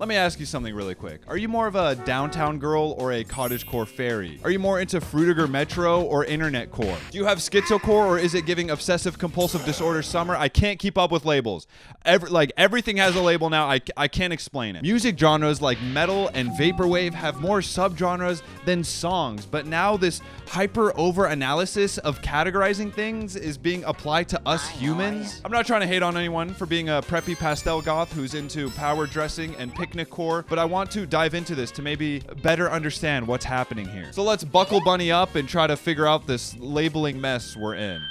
Let me ask you something really quick. Are you more of a downtown girl or a cottagecore fairy? Are you more into frutiger metro or internet core? Do you have schizocore or is it giving obsessive compulsive disorder summer? I can't keep up with labels. Everything has a label now. I can't explain it. Music genres like metal and vaporwave have more subgenres than songs, but now this hyper over analysis of categorizing things is being applied to us humans. I'm not trying to hate on anyone for being a preppy pastel goth who's into power dressing and picnic core, but I want to dive into this to maybe better understand what's happening here. So let's buckle bunny up and try to figure out this labeling mess we're in.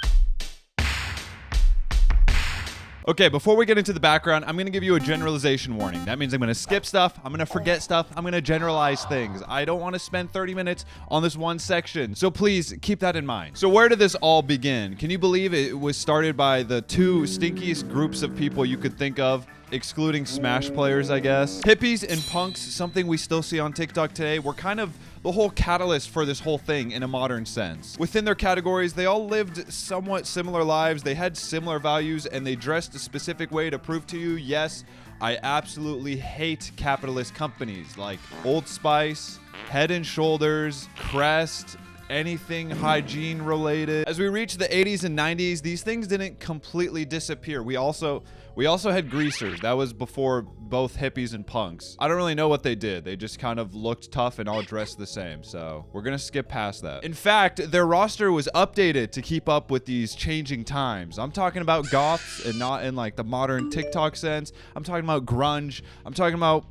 Okay, before we get into the background, I'm going to give you a generalization warning. That means I'm going to skip stuff, I'm going to forget stuff, I'm going to generalize things. I don't want to spend 30 minutes on this one section, so please keep that in mind. So where did this all begin? Can you believe it was started by the two stinkiest groups of people you could think of? Excluding Smash players, I guess. Hippies and punks, something we still see on TikTok today, were kind of the whole catalyst for this whole thing in a modern sense. Within their categories, they all lived somewhat similar lives, they had similar values, and they dressed a specific way to prove to you, yes, I absolutely hate capitalist companies like Old Spice, Head and Shoulders, Crest, anything hygiene related. As we reach the 80s and 90s, these things didn't completely disappear. We also had greasers. That was before both hippies and punks. I don't really know what they did. They just kind of looked tough and all dressed the same. So we're gonna skip past that. In fact, their roster was updated to keep up with these changing times. I'm talking about goths and not in like the modern TikTok sense. I'm talking about grunge. I'm talking about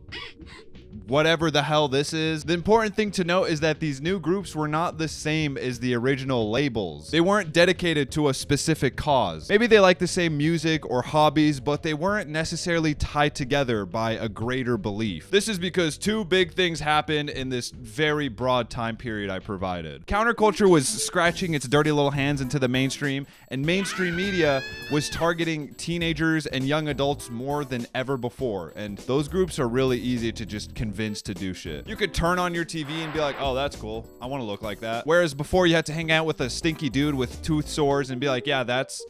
whatever the hell this is. The important thing to note is that these new groups were not the same as the original labels. They weren't dedicated to a specific cause. Maybe they like the same music or hobbies, but they weren't necessarily tied together by a greater belief. This is because two big things happened in this very broad time period I provided. Counterculture was scratching its dirty little hands into the mainstream, and mainstream media was targeting teenagers and young adults more than ever before. And those groups are really easy to just convince to do shit. You could turn on your TV and be like, oh, that's cool. I want to look like that. Whereas before you had to hang out with a stinky dude with tooth sores and be like, yeah, that's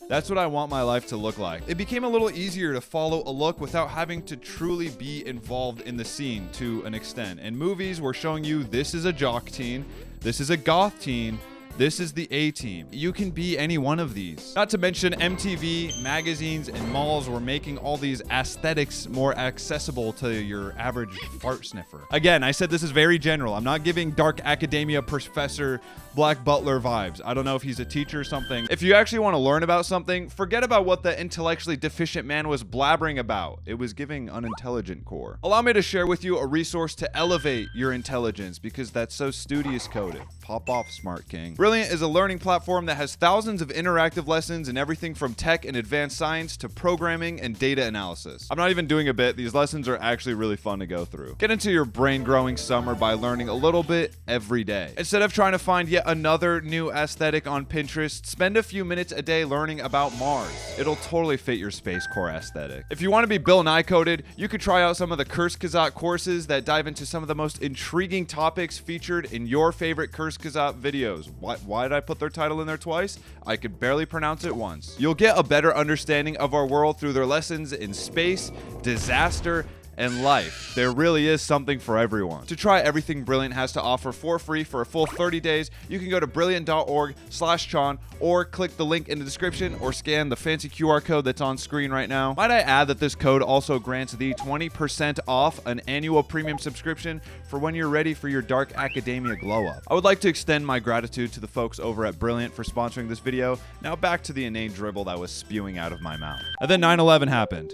what I want my life to look like. It became a little easier to follow a look without having to truly be involved in the scene to an extent. And movies were showing you this is a jock teen, this is a goth teen, this is the A-team. You can be any one of these. Not to mention MTV, magazines, and malls were making all these aesthetics more accessible to your average fart sniffer. Again, I said this is very general. I'm not giving dark academia professor Black Butler vibes. I don't know if he's a teacher or something. If you actually want to learn about something, forget about what the intellectually deficient man was blabbering about. It was giving unintelligent core. Allow me to share with you a resource to elevate your intelligence because that's so studious coded. Pop off, Smart King. Brilliant is a learning platform that has thousands of interactive lessons in everything from tech and advanced science to programming and data analysis. I'm not even doing a bit. These lessons are actually really fun to go through. Get into your brain growing summer by learning a little bit every day. Instead of trying to find yet another new aesthetic on Pinterest, spend a few minutes a day learning about Mars. It'll totally fit your space core aesthetic. If you want to be Bill Nye coded, you could try out some of the Kurzgesagt courses that dive into some of the most intriguing topics featured in your favorite Kurzgesagt videos. Why did I put their title in there twice? I could barely pronounce it once. You'll get a better understanding of our world through their lessons in space, disaster, and life. There really is something for everyone. To try everything Brilliant has to offer for free for a full 30 days, you can go to brilliant.org/chon or click the link in the description or scan the fancy QR code that's on screen right now. Might I add that this code also grants the 20% off an annual premium subscription for when you're ready for your dark academia glow up. I would like to extend my gratitude to the folks over at Brilliant for sponsoring this video. Now back to the inane dribble that was spewing out of my mouth. And then 9/11 happened.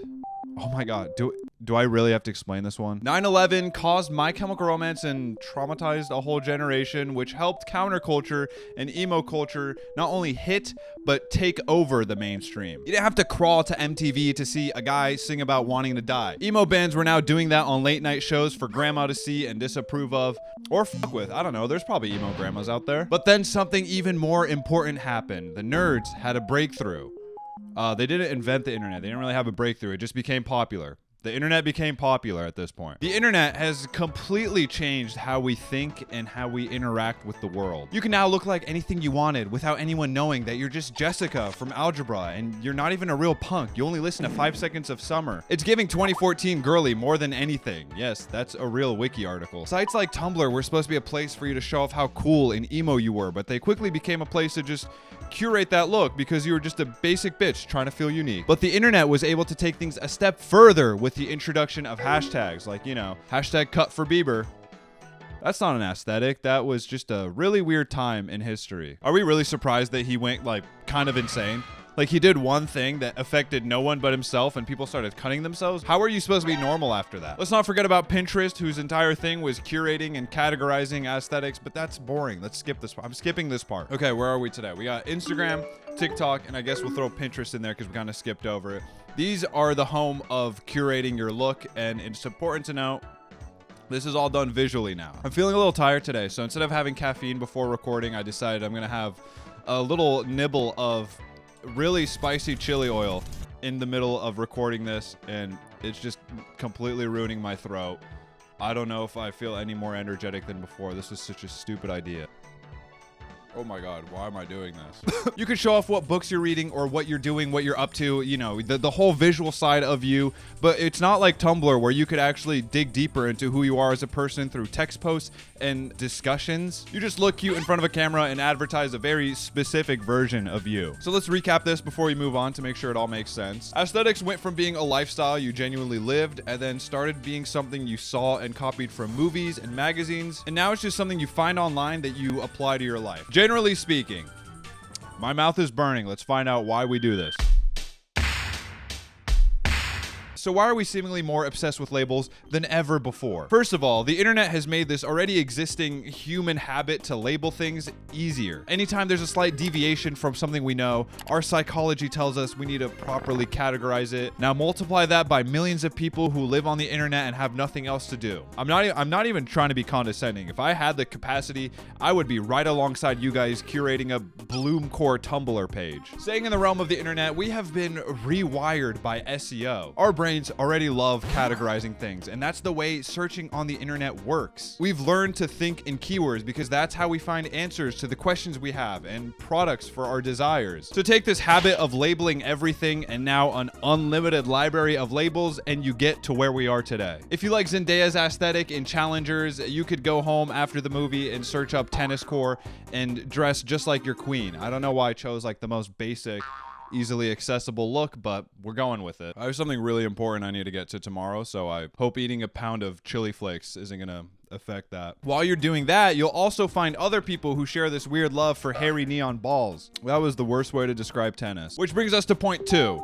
Oh my god, do I really have to explain this one? 9/11 caused My Chemical Romance and traumatized a whole generation, which helped counterculture and emo culture not only hit, but take over the mainstream. You didn't have to crawl to MTV to see a guy sing about wanting to die. Emo bands were now doing that on late night shows for grandma to see and disapprove of, or fuck with. I don't know, there's probably emo grandmas out there. But then something even more important happened. The nerds had a breakthrough. They didn't invent the internet. They didn't really have a breakthrough. It just became popular. The internet became popular at this point. The internet has completely changed how we think and how we interact with the world. You can now look like anything you wanted without anyone knowing that you're just Jessica from algebra and you're not even a real punk. You only listen to 5 Seconds of Summer. It's giving 2014 girly more than anything. Yes, that's a real wiki article. Sites like Tumblr were supposed to be a place for you to show off how cool and emo you were, but they quickly became a place to just curate that look because you were just a basic bitch trying to feel unique. But the internet was able to take things a step further with the introduction of hashtags like, hashtag cut for Bieber. That's not an aesthetic. That was just a really weird time in history. Are we really surprised that he went kind of insane? Like he did one thing that affected no one but himself and people started cutting themselves? How are you supposed to be normal after that? Let's not forget about Pinterest, whose entire thing was curating and categorizing aesthetics, but that's boring. Let's skip this part. I'm skipping this part. Okay, where are we today? We got Instagram, TikTok, and I guess we'll throw Pinterest in there because we kind of skipped over it. These are the home of curating your look, and it's important to note this is all done visually now. I'm feeling a little tired today, so instead of having caffeine before recording, I decided I'm gonna have a little nibble of really spicy chili oil in the middle of recording this, and it's just completely ruining my throat. I don't know if I feel any more energetic than before. This was such a stupid idea. Oh my God, why am I doing this? You can show off what books you're reading or what you're doing, what you're up to, the whole visual side of you, but it's not like Tumblr where you could actually dig deeper into who you are as a person through text posts and discussions. You just look cute in front of a camera and advertise a very specific version of you. So let's recap this before we move on to make sure it all makes sense. Aesthetics went from being a lifestyle you genuinely lived and then started being something you saw and copied from movies and magazines, and now it's just something you find online that you apply to your life. Generally speaking, my mouth is burning. Let's find out why we do this. So why are we seemingly more obsessed with labels than ever before? First of all, the internet has made this already existing human habit to label things easier. Anytime there's a slight deviation from something we know, our psychology tells us we need to properly categorize it. Now multiply that by millions of people who live on the internet and have nothing else to do. I'm not even trying to be condescending. If I had the capacity, I would be right alongside you guys curating a goblincore Tumblr page. Staying in the realm of the internet, we have been rewired by SEO. Our brains already love categorizing things, and that's the way searching on the internet works. We've learned to think in keywords because that's how we find answers to the questions we have and products for our desires. So take this habit of labeling everything and now an unlimited library of labels, and you get to where we are today. If you like Zendaya's aesthetic in Challengers, you could go home after the movie and search up tennis core and dress just like your queen. I don't know why I chose the most basic, easily accessible look, but we're going with it. I have something really important I need to get to tomorrow, so I hope eating a pound of chili flakes isn't gonna affect that. While you're doing that, you'll also find other people who share this weird love for hairy neon balls. That was the worst way to describe tennis. Which brings us to point 2.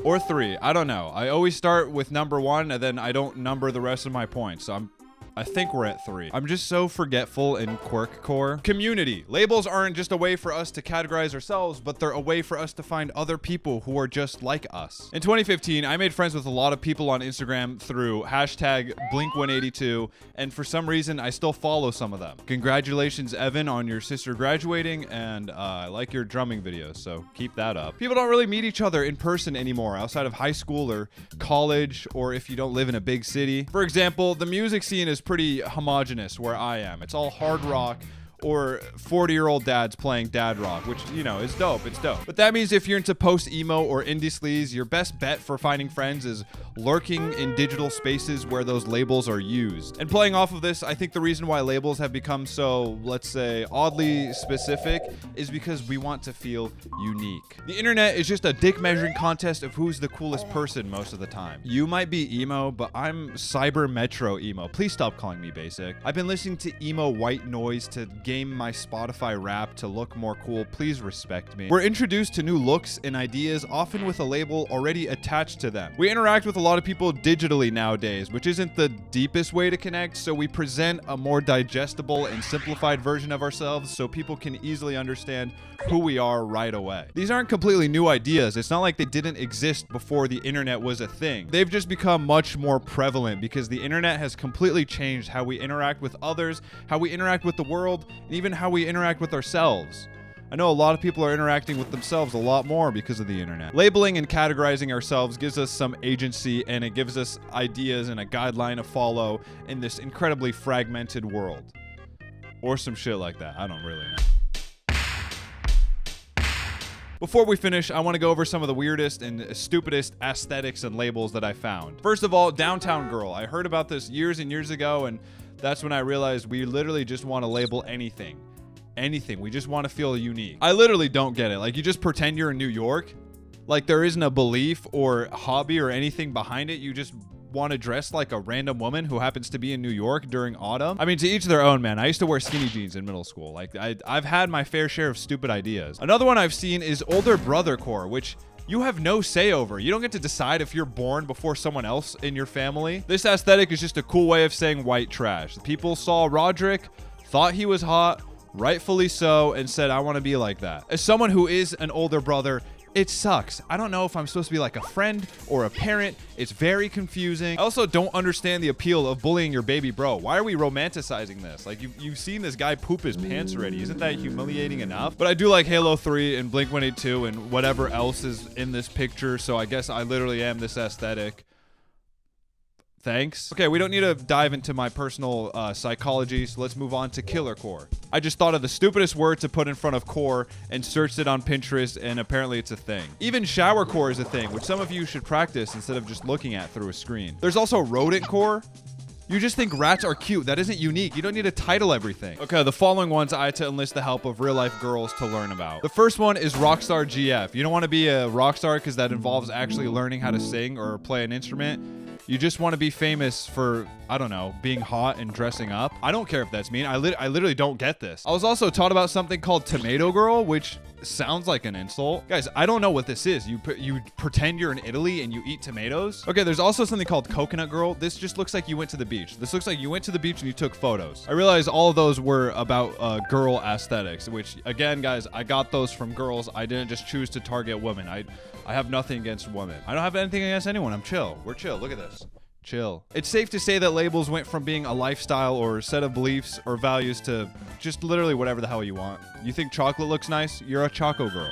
Or 3, I don't know. I always start with number 1 and then I don't number the rest of my points, so I think we're at 3. I'm just so forgetful in quirkcore. Community. Labels aren't just a way for us to categorize ourselves, but they're a way for us to find other people who are just like us. In 2015, I made friends with a lot of people on Instagram through hashtag Blink182, and for some reason, I still follow some of them. Congratulations, Evan, on your sister graduating, and I like your drumming videos, so keep that up. People don't really meet each other in person anymore, outside of high school or college, or if you don't live in a big city. For example, the music scene is pretty homogenous where I am. It's all hard rock or 40-year-old dads playing dad rock, which, is dope. It's dope. But that means if you're into post-emo or indie sleaze, your best bet for finding friends is lurking in digital spaces where those labels are used. And playing off of this, I think the reason why labels have become so, let's say, oddly specific is because we want to feel unique. The internet is just a dick measuring contest of who's the coolest person most of the time. You might be emo, but I'm cyber metro emo. Please stop calling me basic. I've been listening to emo white noise to game my Spotify rap to look more cool. Please respect me. We're introduced to new looks and ideas, often with a label already attached to them. We interact with a lot of people digitally nowadays, which isn't the deepest way to connect, so we present a more digestible and simplified version of ourselves so people can easily understand who we are right away. These aren't completely new ideas. It's not like they didn't exist before the internet was a thing. They've just become much more prevalent because the internet has completely changed how we interact with others, how we interact with the world, and even how we interact with ourselves. I know a lot of people are interacting with themselves a lot more because of the internet. Labeling and categorizing ourselves gives us some agency, and it gives us ideas and a guideline to follow in this incredibly fragmented world. Or some shit like that. I don't really know. Before we finish, I want to go over some of the weirdest and stupidest aesthetics and labels that I found. First of all, downtown girl. I heard about this years and years ago, and that's when I realized we literally just want to label anything. Anything. We just want to feel unique. I literally don't get it. Like, you just pretend you're in New York. Like, there isn't a belief or hobby or anything behind it. You just want to dress like a random woman who happens to be in New York during autumn. I mean, to each their own, man. I used to wear skinny jeans in middle school. Like, I've had my fair share of stupid ideas. Another one I've seen is older brother core, which you have no say over. You don't get to decide if you're born before someone else in your family. This aesthetic is just a cool way of saying white trash. People saw Roderick, thought he was hot, rightfully so, and said, I want to be like that. As someone who is an older brother, it sucks. I don't know if I'm supposed to be like a friend or a parent. It's very confusing. I also don't understand the appeal of bullying your baby bro. Why are we romanticizing this? Like, you've seen this guy poop his pants already. Isn't that humiliating enough? But I do like Halo 3 and Blink-182 and whatever else is in this picture, so I guess I literally am this aesthetic. Thanks. Okay, we don't need to dive into my personal psychology, so let's move on to killer core. I just thought of the stupidest word to put in front of core and searched it on Pinterest, and apparently it's a thing. Even shower core is a thing, which some of you should practice instead of just looking at through a screen. There's also rodent core. You just think rats are cute. That isn't unique. You don't need to title everything. Okay, the following ones I had to enlist the help of real-life girls to learn about. The first one is Rockstar GF. You don't want to be a rock star because that involves actually learning how to sing or play an instrument. You just want to be famous for, I don't know, being hot and dressing up. I don't care if that's mean. I literally don't get this. I was also taught about something called Tomato Girl, which sounds like an insult. Guys, I don't know what this is. You pretend you're in Italy and you eat tomatoes. Okay, there's also something called Coconut Girl. This just looks like you went to the beach. This looks like you went to the beach and you took photos. I realized all of those were about girl aesthetics, which again, guys, I got those from girls. I didn't just choose to target women. I have nothing against women. I don't have anything against anyone. I'm chill. We're chill. Look at this. Chill. It's safe to say that labels went from being a lifestyle or a set of beliefs or values to just literally whatever the hell you want. You think chocolate looks nice? You're a choco girl.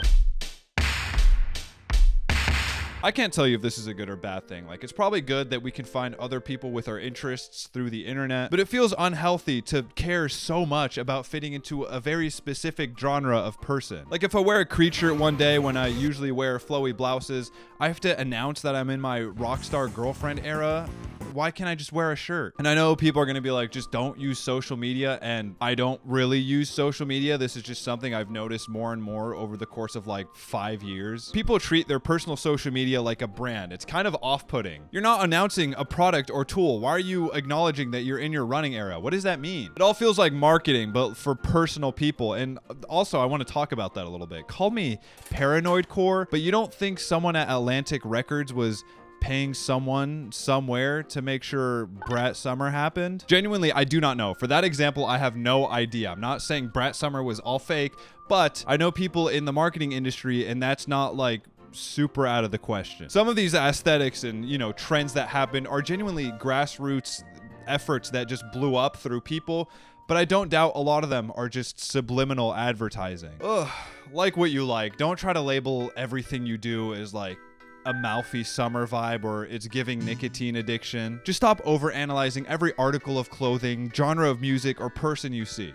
I can't tell you if this is a good or bad thing. Like, it's probably good that we can find other people with our interests through the internet, but it feels unhealthy to care so much about fitting into a very specific genre of person. Like, if I wear a creature one day when I usually wear flowy blouses, I have to announce that I'm in my rockstar girlfriend era. Why can't I just wear a shirt? And I know people are going to be like, just don't use social media. And I don't really use social media. This is just something I've noticed more and more over the course of like 5 years. People treat their personal social media like a brand. It's kind of off-putting. You're not announcing a product or tool. Why are you acknowledging that you're in your running era? What does that mean? It all feels like marketing, but for personal people. And also, I want to talk about that a little bit. Call me paranoid core, but you don't think someone at Atlantic Records was paying someone somewhere to make sure Brat Summer happened? Genuinely, I do not know. For that example, I have no idea. I'm not saying Brat Summer was all fake, but I know people in the marketing industry, and that's not like super out of the question. Some of these aesthetics and, you know, trends that happen are genuinely grassroots efforts that just blew up through people, but I don't doubt a lot of them are just subliminal advertising. Ugh, like what you like. Don't try to label everything you do as like a mouthy summer vibe or it's giving nicotine addiction. Just stop overanalyzing every article of clothing, genre of music, or person you see.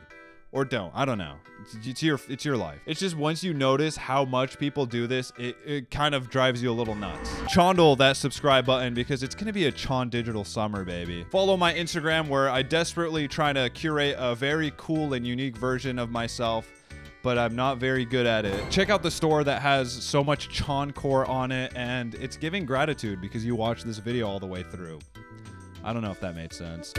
Or don't. I don't know. It's your life. It's just once you notice how much people do this, it kind of drives you a little nuts. Chondle that subscribe button because it's going to be a Chon digital summer, baby. Follow my Instagram where I desperately try to curate a very cool and unique version of myself, but I'm not very good at it. Check out the store that has so much Chon core on it, and it's giving gratitude because you watched this video all the way through. I don't know if that made sense.